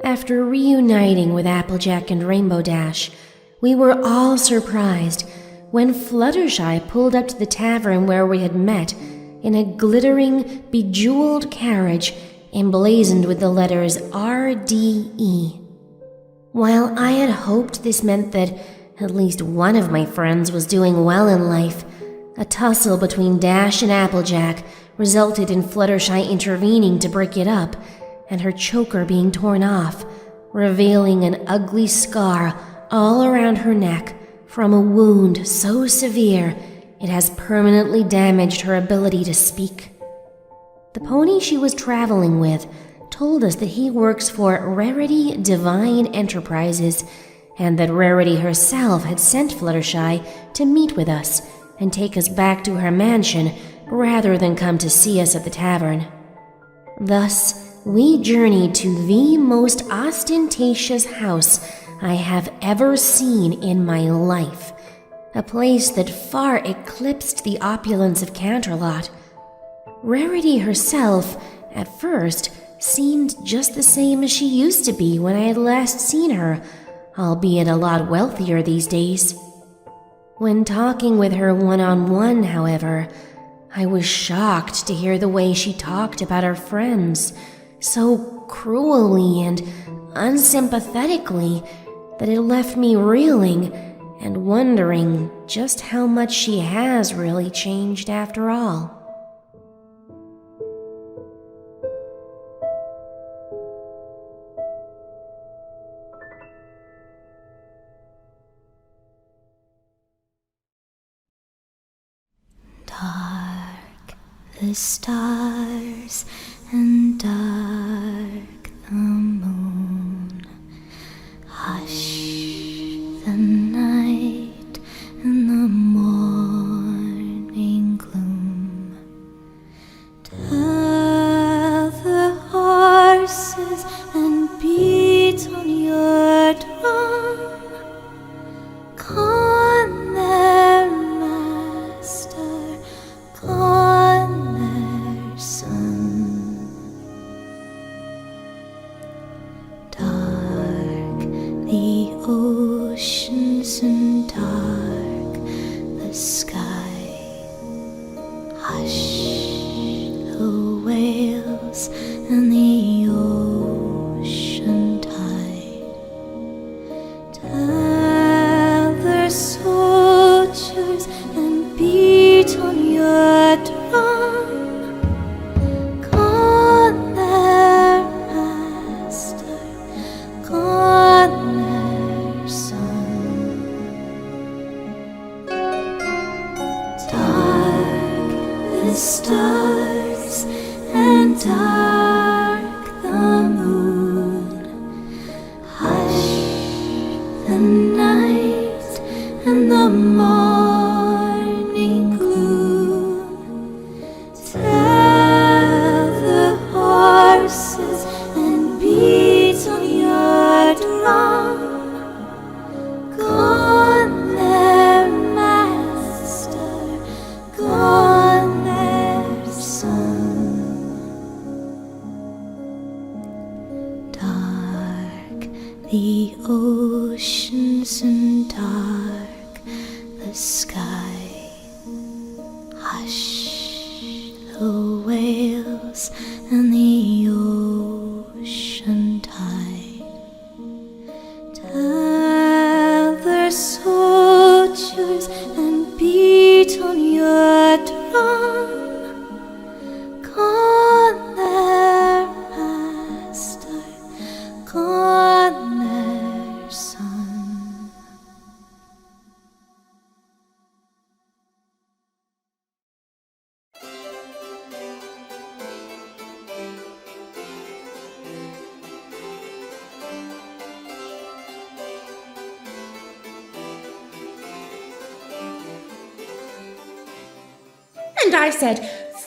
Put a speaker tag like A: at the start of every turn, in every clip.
A: After reuniting with Applejack and Rainbow Dash, we were all surprised when Fluttershy pulled up to the tavern where we had met in a glittering, bejeweled carriage emblazoned with the letters RDE. While I had hoped this meant that at least one of my friends was doing well in life, a tussle between Dash and Applejack resulted in Fluttershy intervening to break it up and her choker being torn off, revealing an ugly scar all around her neck from a wound so severe it has permanently damaged her ability to speak. The pony she was traveling with told us that he works for Rarity Divine Enterprises and that Rarity herself had sent Fluttershy to meet with us and take us back to her mansion rather than come to see us at the tavern. Thus, we journeyed to the most ostentatious house I have ever seen in my life, a place that far eclipsed the opulence of Canterlot. Rarity herself, at first, seemed just the same as she used to be when I had last seen her, albeit a lot wealthier these days. When talking with her one-on-one, however, I was shocked to hear the way she talked about her friends, so cruelly and unsympathetically that it left me reeling and wondering just how much she has really changed after all.
B: Dark the stars and dark the moon. Hush the night and the morning gloom. Tell the horses and beat on your drum. Con their master, con their son. Dark the oceans and dark the sky. Hush the whales and the ocean tide. Tell the soldiers and beat on your drum. Con their master, con their son. Dark the stars and dark the moon. Hush the night and the morning gloom. Tell the horses and beat on your drum. Gone their master, gone their son. Dark the oceans and dark the sky. Hush the whales and the ocean tide. Tell the soldiers and beat on your drum. Con their master, con their son.
C: And I said,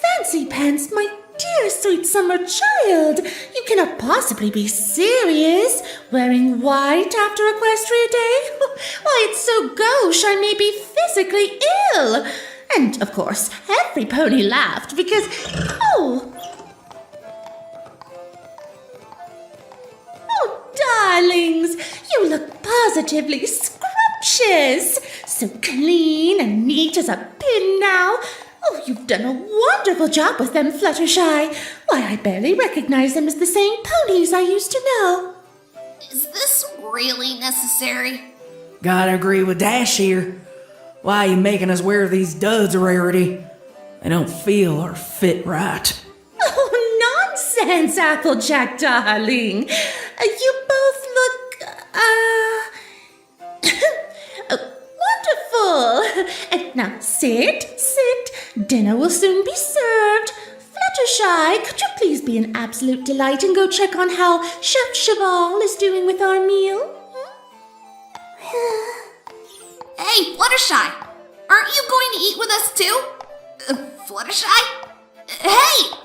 C: "Fancy pants, my dear sweet summer child, you cannot possibly be serious, wearing white after Equestria Day? Why, it's so gauche I may be physically ill." And, of course, every pony laughed because, oh, darlings. You look positively scrumptious. So clean and neat as a pin now. Oh, you've done a wonderful job with them, Fluttershy. Why, I barely recognize them as the same ponies I used to know.
D: Is this really necessary?
E: Gotta agree with Dash here. Why are you making us wear these duds, Rarity? They don't feel or fit right.
C: Oh, nonsense, Applejack, darling. You both look, wonderful. And now sit. Dinner will soon be served. Fluttershy, could you please be an absolute delight and go check on how Chef Cheval is doing with our meal?
D: Hey, Fluttershy! Aren't you going to eat with us too? Fluttershy? Hey!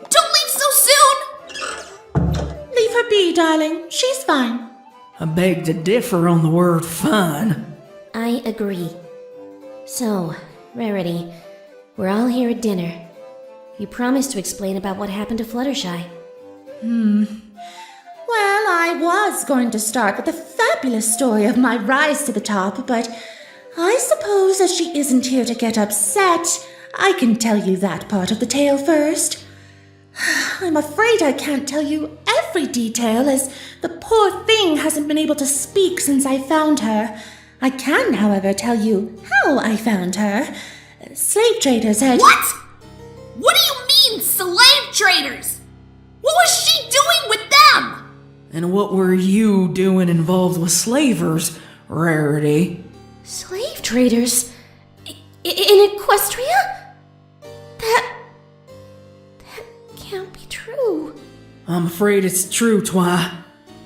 D: Don't leave so soon!
C: Leave her be, darling. She's fine.
E: I beg to differ on the word fine.
A: I agree. So, Rarity, we're all here at dinner. You promised to explain about what happened to Fluttershy.
C: Well, I was going to start with the fabulous story of my rise to the top, but I suppose as she isn't here to get upset, I can tell you that part of the tale first. I'm afraid I can't tell you every detail, as the poor thing hasn't been able to speak since I found her. I can, however, tell you how I found her. Slave traders had...
D: What? What do you mean, slave traders? What was she doing with them?
E: And what were you doing involved with slavers, Rarity?
A: Slave traders? In Equestria? That can't be true.
E: I'm afraid it's true, Twi.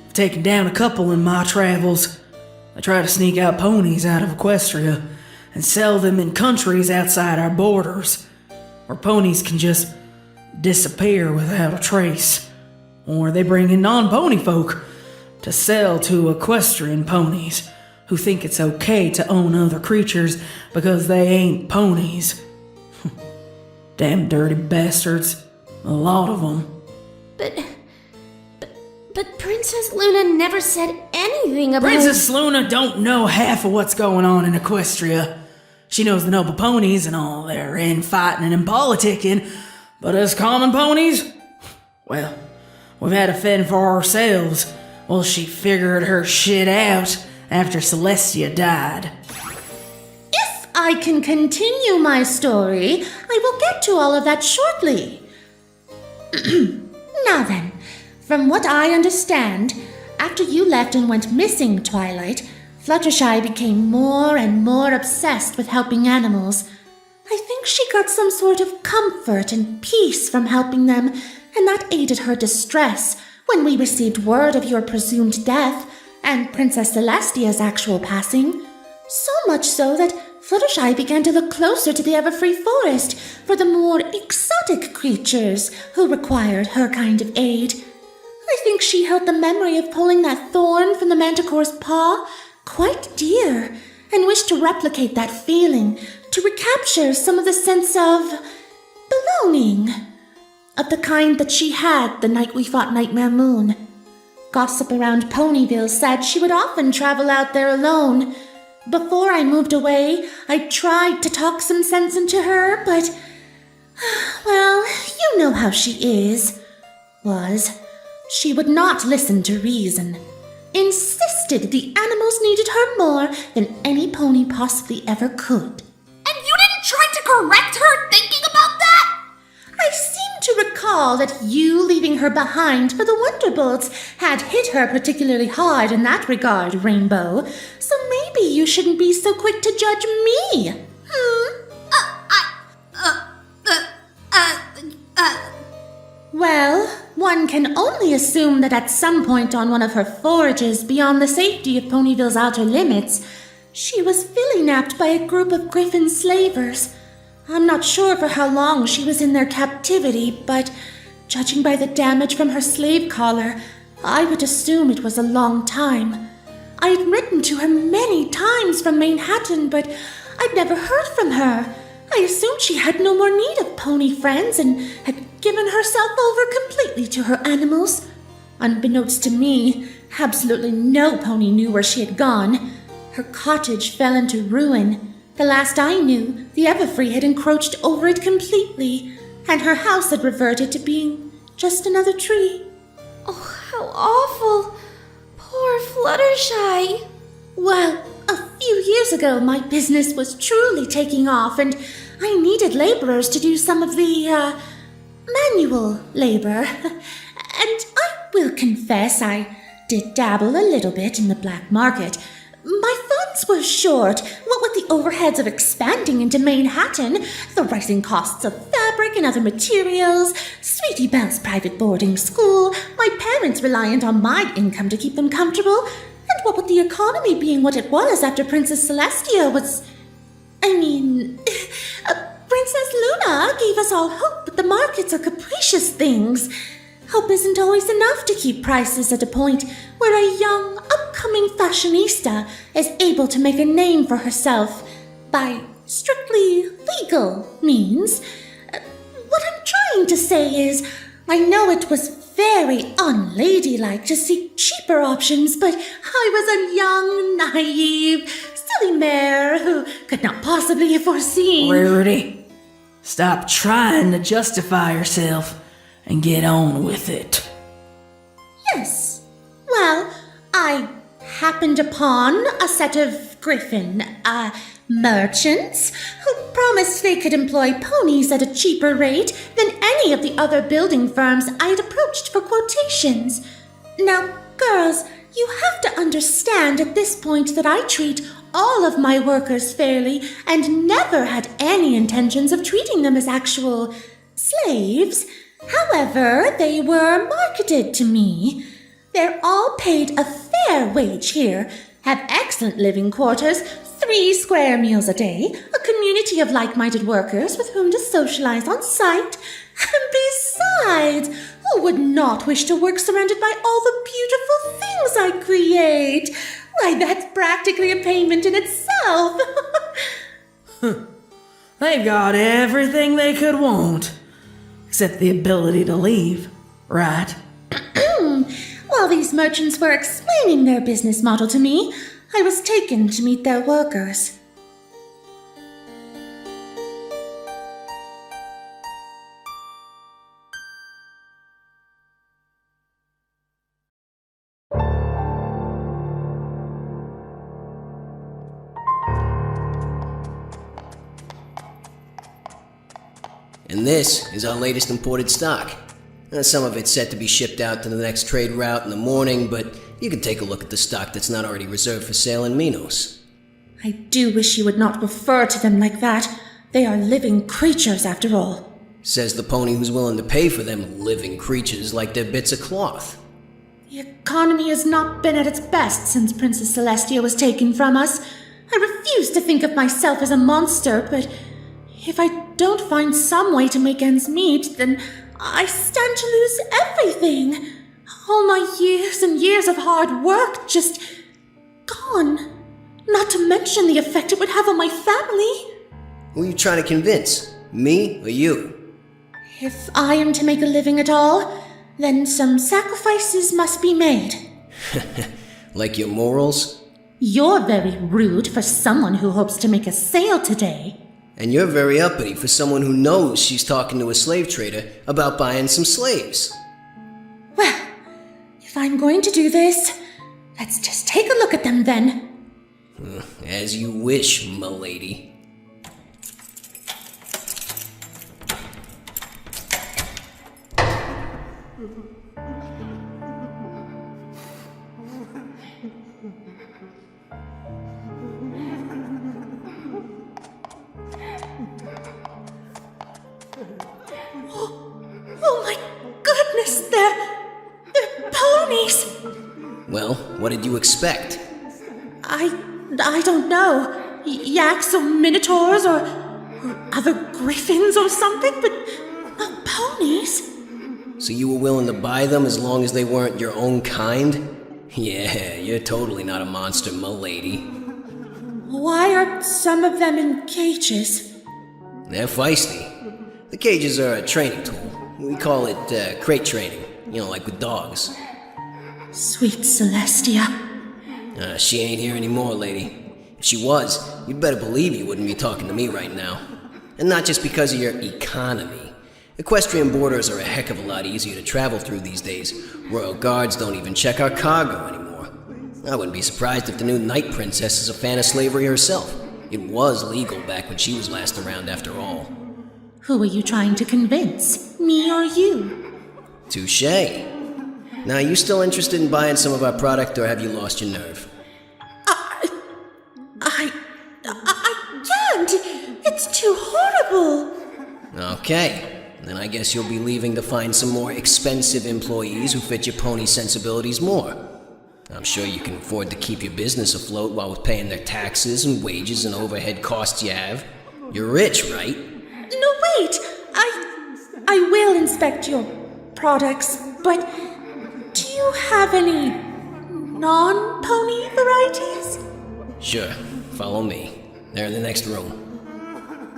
E: I've taken down a couple in my travels. I try to sneak out ponies out of Equestria and sell them in countries outside our borders, where ponies can just disappear without a trace. Or they bring in non-pony folk to sell to equestrian ponies who think it's okay to own other creatures because they ain't ponies. Damn dirty bastards. A lot of them.
A: But Princess Luna never said anything about...
E: Princess Luna don't know half of what's going on in Equestria. She knows the noble ponies and all their infighting and politicking, but us common ponies? Well, we've had to fend for ourselves while she figured her shit out after Celestia died.
C: If I can continue my story, I will get to all of that shortly. Now then, from what I understand, after you left and went missing, Twilight, Fluttershy became more and more obsessed with helping animals. I think she got some sort of comfort and peace from helping them, and that aided her distress when we received word of your presumed death and Princess Celestia's actual passing. So much so that Fluttershy began to look closer to the Everfree Forest for the more exotic creatures who required her kind of aid. I think she held the memory of pulling that thorn from the Manticore's paw quite dear, and wished to replicate that feeling, to recapture some of the sense of belonging, of the kind that she had the night we fought Nightmare Moon. Gossip around Ponyville said she would often travel out there alone. Before I moved away, I tried to talk some sense into her, but, well, you know how she was. She would not listen to reason. Insisted the animals needed her more than any pony possibly ever could.
D: And you didn't try to correct her thinking about that?
C: I seem to recall that you leaving her behind for the Wonderbolts had hit her particularly hard in that regard, Rainbow. So maybe you shouldn't be so quick to judge me. Well, one can only assume that at some point on one of her forages beyond the safety of Ponyville's outer limits, she was filly-napped by a group of griffin slavers. I'm not sure for how long she was in their captivity, but judging by the damage from her slave collar, I would assume it was a long time. I had written to her many times from Manhattan, but I'd never heard from her. I assumed she had no more need of pony friends and had given herself over completely to her animals. Unbeknownst to me, absolutely no pony knew where she had gone. Her cottage fell into ruin. The last I knew, the Everfree had encroached over it completely, and her house had reverted to being just another tree.
B: Oh, how awful. Poor Fluttershy.
C: Well, a few years ago my business was truly taking off, and I needed laborers to do some of the, manual labor. And I will confess I did dabble a little bit in the black market. My funds were short, what with the overheads of expanding into Manhattan, the rising costs of fabric and other materials, Sweetie Belle's private boarding school, my parents reliant on my income to keep them comfortable, and what with the economy being what it was after Princess Celestia was... Princess Luna gave us all hope, but the markets are capricious things. Hope isn't always enough to keep prices at a point where a young, upcoming fashionista is able to make a name for herself by strictly legal means. What I'm trying to say is, I know it was very unladylike to seek cheaper options, but I was a young, naive, silly mare who could not possibly have foreseen...
E: Rarity, stop trying to justify yourself and get on with it.
C: Yes. Well, I happened upon a set of griffin, merchants who promised they could employ ponies at a cheaper rate than any of the other building firms I had approached for quotations. Now, girls, you have to understand at this point that I treat all of my workers fairly and never had any intentions of treating them as actual slaves. However, they were marketed to me. They're all paid a fair wage here, have excellent living quarters, 3 square meals a day, a community of like-minded workers with whom to socialize on site, and besides, who would not wish to work surrounded by all the beautiful things I create? Why, that's practically a payment in itself.
E: They've got everything they could want, except the ability to leave, right?
C: While these merchants were explaining their business model to me, I was taken to meet their workers.
F: And this is our latest imported stock. Some of it's set to be shipped out to the next trade route in the morning, but you can take a look at the stock that's not already reserved for sale in Minos.
C: I do wish you would not refer to them like that. They are living creatures, after all.
F: Says the pony who's willing to pay for them living creatures like they're bits of cloth.
C: The economy has not been at its best since Princess Celestia was taken from us. I refuse to think of myself as a monster, but if I don't find some way to make ends meet, then I stand to lose everything. All my years and years of hard work just gone. Not to mention the effect it would have on my family.
F: Who are you trying to convince? Me or you?
C: If I am to make a living at all, then some sacrifices must be made.
F: Like your morals?
C: You're very rude for someone who hopes to make a sale today.
F: And you're very uppity for someone who knows she's talking to a slave trader about buying some slaves.
C: Well, if I'm going to do this, let's just take a look at them then.
F: As you wish, m'lady.
C: Oh my goodness, they're ponies!
F: Well, what did you expect?
C: I don't know. Yaks or minotaurs or other griffins or something, but not ponies.
F: So you were willing to buy them as long as they weren't your own kind? Yeah, you're totally not a monster, m'lady.
C: Why are some of them in cages?
F: They're feisty. The cages are a training tool. We call it crate training, like with dogs.
C: Sweet Celestia.
F: She ain't here anymore, lady. If she was, you'd better believe you wouldn't be talking to me right now. And not just because of your economy. Equestrian borders are a heck of a lot easier to travel through these days. Royal guards don't even check our cargo anymore. I wouldn't be surprised if the new Night Princess is a fan of slavery herself. It was legal back when she was last around, after all.
C: Who are you trying to convince? Me or you?
F: Touché. Now, are you still interested in buying some of our product, or have you lost your nerve?
C: I can't! It's too horrible!
F: Okay. Then I guess you'll be leaving to find some more expensive employees who fit your pony sensibilities more. I'm sure you can afford to keep your business afloat while paying their taxes and wages and overhead costs you have. You're rich, right?
C: No, wait! I will inspect your products, but do you have any non-pony varieties?
F: Sure. Follow me. They're in the next room.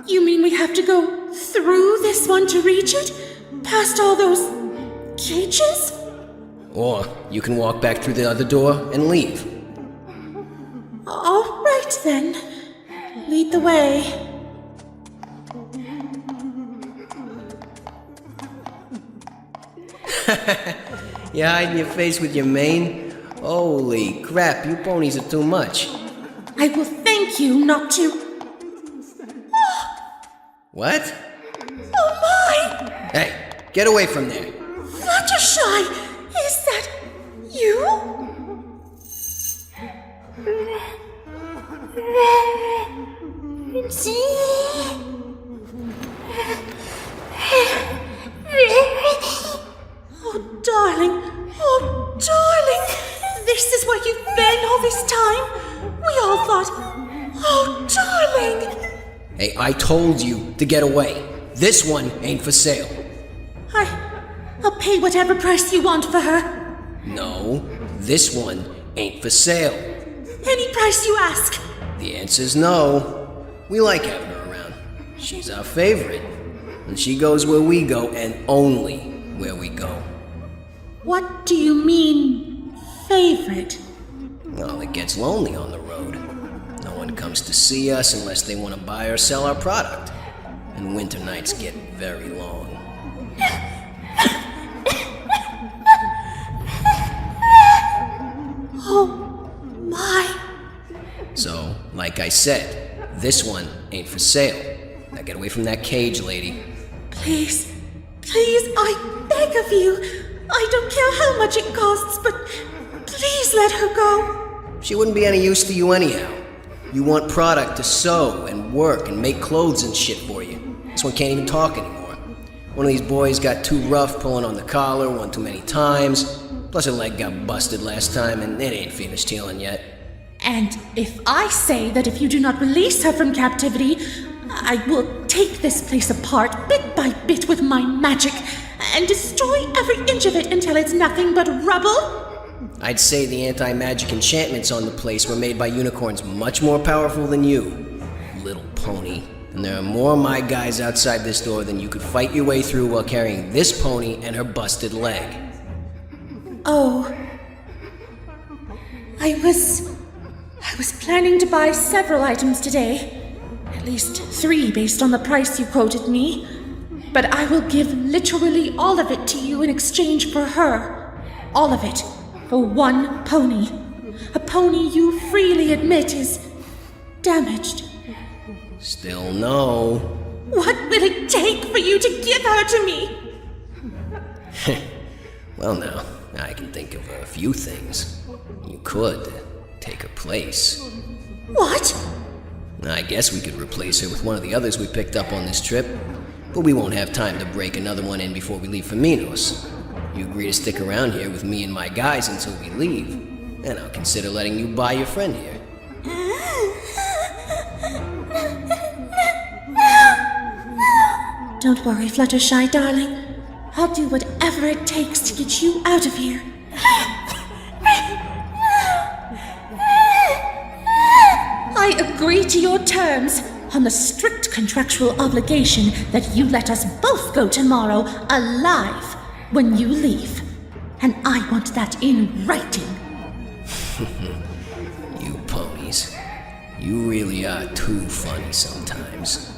C: You mean we have to go through this one to reach it? Past all those cages?
F: Or you can walk back through the other door and leave.
C: All right then. Lead the way.
F: You hiding your face with your mane? Holy crap, you ponies are too much.
C: I will thank you not to...
F: What?
C: Oh my!
F: Hey, get away from there.
C: Fluttershy! Is that you? Oh, darling. Oh, darling. This is where you've been all this time. We all thought... Oh, darling.
F: Hey, I told you to get away. This one ain't for sale.
C: I'll pay whatever price you want for her.
F: No, this one ain't for sale.
C: Any price you ask.
F: The answer's no. We like having her around. She's our favorite. And she goes where we go, and only where we go.
C: What do you mean, favorite?
F: Well, it gets lonely on the road. No one comes to see us unless they want to buy or sell our product. And winter nights get very long.
C: Oh, my.
F: So, like I said, this one ain't for sale. Now get away from that cage, lady.
C: Please, I beg of you. I don't care how much it costs, but please let her go.
F: She wouldn't be any use to you anyhow. You want product to sew and work and make clothes and shit for you. This one can't even talk anymore. One of these boys got too rough pulling on the collar one too many times. Plus her leg got busted last time and it ain't finished healing yet.
C: And if I say that if you do not release her from captivity, I will take this place apart bit by bit with my magic and destroy every inch of it until it's nothing but rubble?
F: I'd say the anti-magic enchantments on the place were made by unicorns much more powerful than you, little pony. And there are more of my guys outside this door than you could fight your way through while carrying this pony and her busted leg.
C: Oh. I was planning to buy several items today. At least 3 based on the price you quoted me. But I will give literally all of it to you in exchange for her. All of it. For one pony. A pony you freely admit is damaged.
F: Still no.
C: What will it take for you to give her to me?
F: Well now, I can think of a few things. You could take her place.
C: What?
F: I guess we could replace her with one of the others we picked up on this trip. But we won't have time to break another one in before we leave for Minos. You agree to stick around here with me and my guys until we leave, and I'll consider letting you buy your friend here.
C: Don't worry, Fluttershy, darling. I'll do whatever it takes to get you out of here. I agree to your terms on the strict contractual obligation that you let us both go tomorrow alive when you leave. And I want that in writing.
F: You ponies. You really are too funny sometimes.